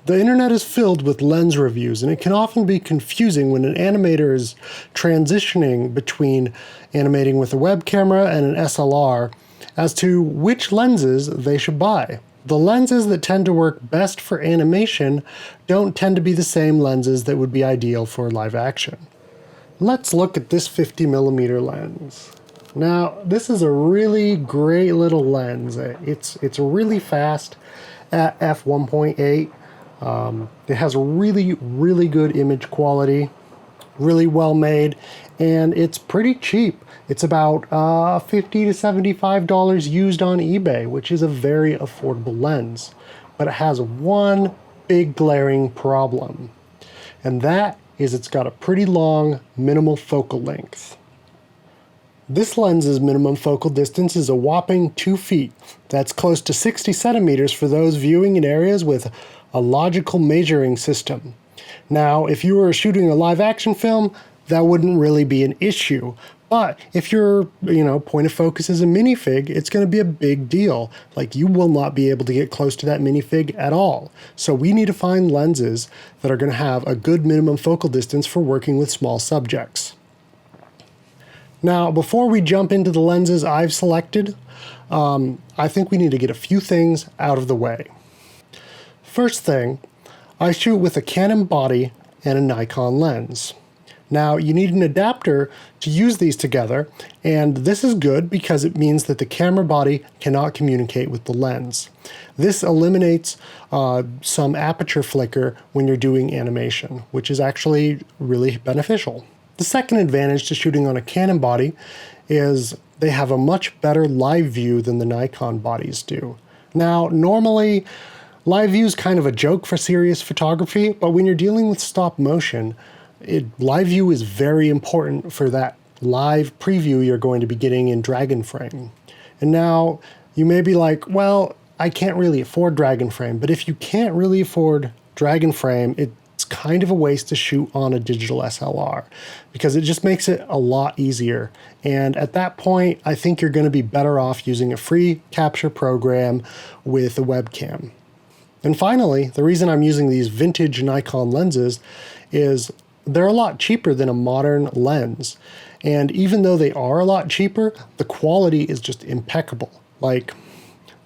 The internet is filled with lens reviews, and it can often be confusing when an animator is transitioning between animating with a web camera and an SLR as to which lenses they should buy. The lenses that tend to work best for animation don't tend to be the same lenses that would be ideal for live action. Let's look at this 50mm lens. Now, this is a really great little lens. It's really fast at f1.8. It has a really good image quality, really well made, and it's pretty cheap. It's about $50 to $75 used on eBay, which is a very affordable lens. But it has one big glaring problem, and that is it's got a pretty long minimal focal length. This lens's minimum focal distance is a whopping 2 feet. That's close to 60 centimeters for those viewing in areas with a logical measuring system. Now, if you were shooting a live action film, that wouldn't really be an issue. But if your point of focus is a minifig, it's going to be a big deal. Like, you will not be able to get close to that minifig at all. So we need to find lenses that are going to have a good minimum focal distance for working with small subjects. Now, before we jump into the lenses I've selected, I think we need to get a few things out of the way. First thing, I shoot with a Canon body and a Nikon lens. Now, you need an adapter to use these together, and this is good because it means that the camera body cannot communicate with the lens. This eliminates some aperture flicker when you're doing animation, which is actually really beneficial. The second advantage to shooting on a Canon body is they have a much better live view than the Nikon bodies do. Now, normally, live view is kind of a joke for serious photography, but when you're dealing with stop motion, live view is very important for that live preview you're going to be getting in Dragon Frame. And now, you may be like, well, I can't really afford Dragon Frame, but if you can't really afford Dragon Frame, it's kind of a waste to shoot on a digital SLR because it just makes it a lot easier. And at that point, I think you're going to be better off using a free capture program with a webcam. And finally, the reason I'm using these vintage Nikon lenses is they're a lot cheaper than a modern lens. And even though they are a lot cheaper, the quality is just impeccable. Like,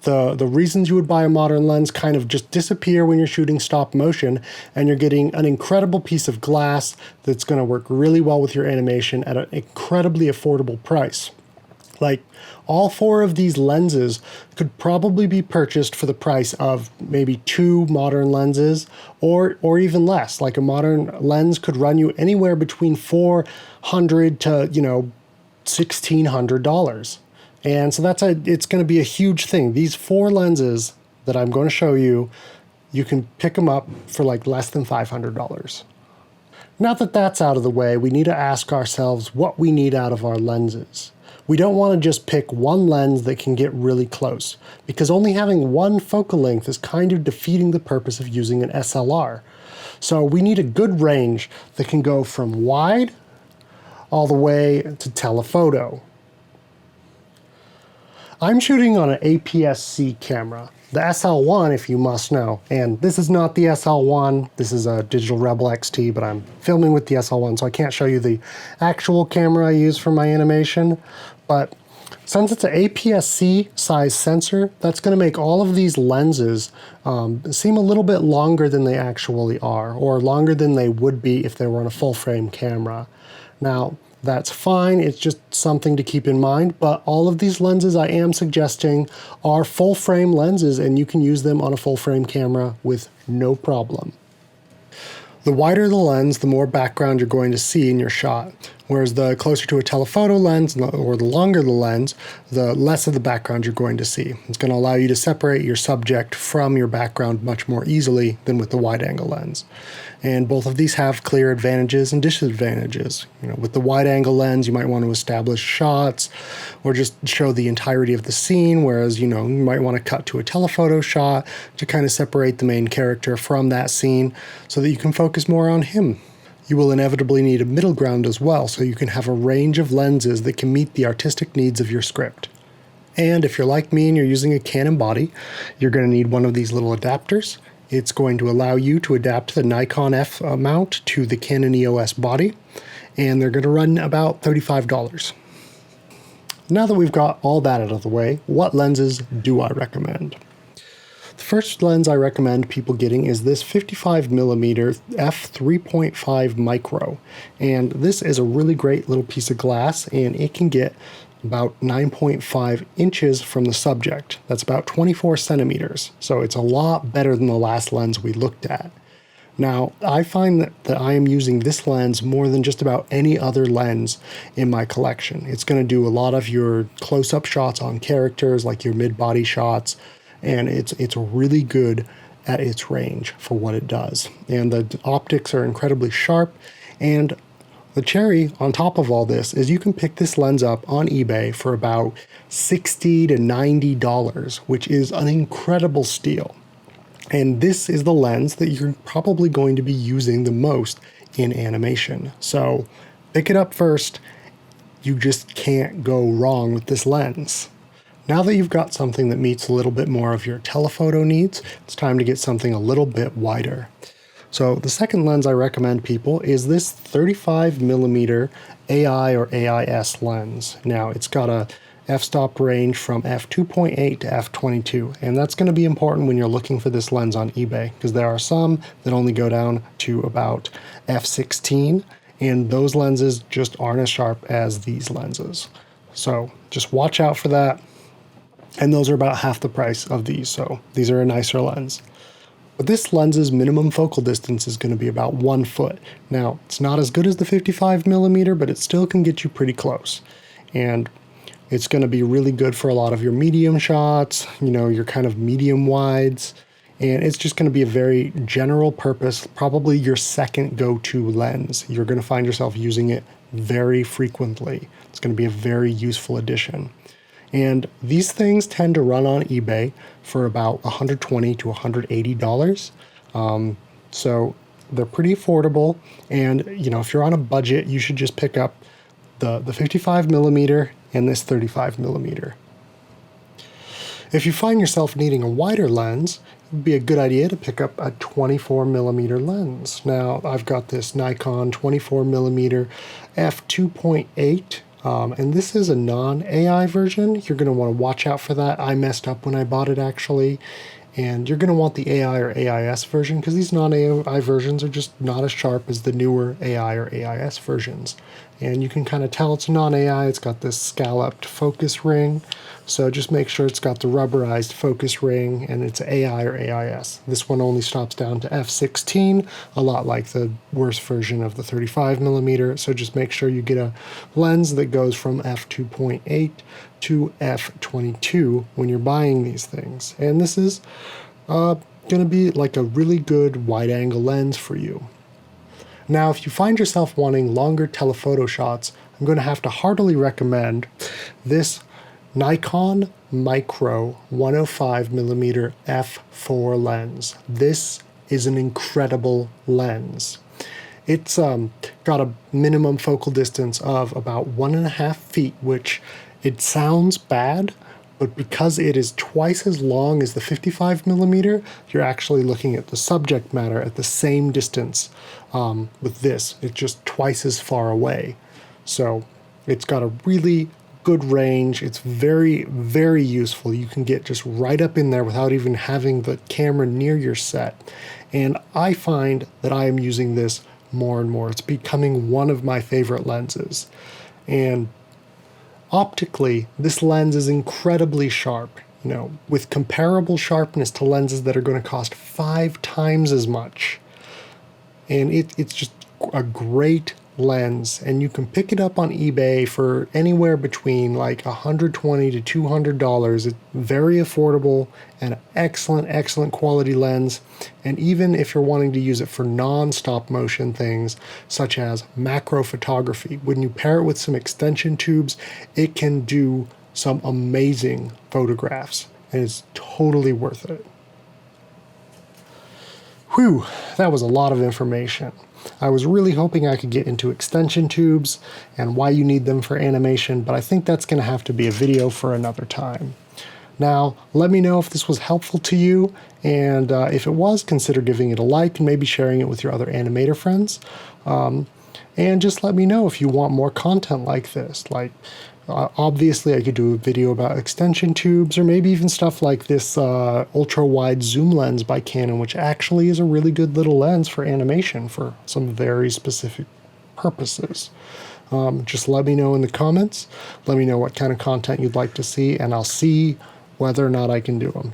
the reasons you would buy a modern lens kind of just disappear when you're shooting stop motion, and you're getting an incredible piece of glass that's going to work really well with your animation at an incredibly affordable price. Like, all 4 of these lenses could probably be purchased for the price of maybe 2 modern lenses, or even less. Like, a modern lens could run you anywhere between $400 to, $1,600. And so it's going to be a huge thing. These 4 lenses that I'm going to show you, you can pick them up for like less than $500. Now that that's out of the way, we need to ask ourselves what we need out of our lenses. We don't want to just pick one lens that can get really close, because only having one focal length is kind of defeating the purpose of using an SLR. So we need a good range that can go from wide all the way to telephoto. I'm shooting on an APS-C camera, the SL1 if you must know, and this is not the SL1, this is a Digital Rebel XT, but I'm filming with the SL1, so I can't show you the actual camera I use for my animation, but since it's an APS-C size sensor, that's going to make all of these lenses seem a little bit longer than they actually are, or longer than they would be if they were on a full-frame camera. Now, that's fine, it's just something to keep in mind, but all of these lenses I am suggesting are full frame lenses, and you can use them on a full frame camera with no problem. The wider the lens, the more background you're going to see in your shot, whereas the closer to a telephoto lens, or the longer the lens, the less of the background you're going to see. It's going to allow you to separate your subject from your background much more easily than with the wide-angle lens. And both of these have clear advantages and disadvantages. With the wide-angle lens, you might want to establish shots or just show the entirety of the scene, whereas, you might want to cut to a telephoto shot to kind of separate the main character from that scene so that you can focus more on him. You will inevitably need a middle ground as well, so you can have a range of lenses that can meet the artistic needs of your script. And if you're like me and you're using a Canon body, you're going to need one of these little adapters. It's going to allow you to adapt the Nikon F mount to the Canon EOS body, and they're going to run about $35. Now that we've got all that out of the way, what lenses do I recommend? The first lens I recommend people getting is this 55mm f3.5 micro, and this is a really great little piece of glass, and it can get about 9.5 inches from the subject. That's about 24 centimeters, so it's a lot better than the last lens we looked at. Now, I find that I am using this lens more than just about any other lens in my collection. It's going to do a lot of your close-up shots on characters, like your mid-body shots, and it's really good at its range for what it does. And the optics are incredibly sharp, and the cherry on top of all this is you can pick this lens up on eBay for about $60 to $90, which is an incredible steal. And this is the lens that you're probably going to be using the most in animation. So pick it up first. You just can't go wrong with this lens. Now that you've got something that meets a little bit more of your telephoto needs, it's time to get something a little bit wider. So the second lens I recommend people is this 35mm AI or AIS lens. Now it's got a f-stop range from f2.8 to f22, and that's going to be important when you're looking for this lens on eBay, because there are some that only go down to about f16, and those lenses just aren't as sharp as these lenses. So just watch out for that. And those are about half the price of these, so these are a nicer lens. But this lens's minimum focal distance is going to be about 1 foot. Now, it's not as good as the 55mm, but it still can get you pretty close. And it's going to be really good for a lot of your medium shots, your kind of medium wides. And it's just going to be a very general purpose, probably your second go-to lens. You're going to find yourself using it very frequently. It's going to be a very useful addition. And these things tend to run on eBay for about $120 to $180. So they're pretty affordable. And, if you're on a budget, you should just pick up the 55mm and this 35mm. If you find yourself needing a wider lens, it would be a good idea to pick up a 24mm lens. Now, I've got this Nikon 24mm f2.8. And this is a non-AI version. You're going to want to watch out for that. I messed up when I bought it, actually. And you're going to want the AI or AIS version, because these non-AI versions are just not as sharp as the newer AI or AIS versions. And you can kind of tell it's non-AI. It's got this scalloped focus ring. So just make sure it's got the rubberized focus ring, and it's AI or AIS. This one only stops down to f16, a lot like the worst version of the 35mm. So just make sure you get a lens that goes from f2.8 to f22 when you're buying these things. And this is going to be like a really good wide-angle lens for you. Now, if you find yourself wanting longer telephoto shots, I'm going to have to heartily recommend this Nikon Micro 105mm f4 lens. This is an incredible lens. It's got a minimum focal distance of about 1.5 feet, which it sounds bad, but because it is twice as long as the 55mm, you're actually looking at the subject matter at the same distance with this. It's just twice as far away. So it's got a really good range. It's very, very useful. You can get just right up in there without even having the camera near your set. And I find that I am using this more and more. It's becoming one of my favorite lenses. And optically, this lens is incredibly sharp, with comparable sharpness to lenses that are going to cost 5 times as much. And it's just a great lens, and you can pick it up on eBay for anywhere between like $120 to $200. It's very affordable and excellent quality lens. And even if you're wanting to use it for non-stop motion things such as macro photography, when you pair it with some extension tubes, it can do some amazing photographs, and it's totally worth it. Whew, that was a lot of information. I was really hoping I could get into extension tubes and why you need them for animation, but I think that's going to have to be a video for another time. Now, let me know if this was helpful to you, and if it was, consider giving it a like and maybe sharing it with your other animator friends. And just let me know if you want more content like this. Like, obviously, I could do a video about extension tubes, or maybe even stuff like this ultra-wide zoom lens by Canon, which actually is a really good little lens for animation for some very specific purposes. Just let me know in the comments. Let me know what kind of content you'd like to see, and I'll see whether or not I can do them.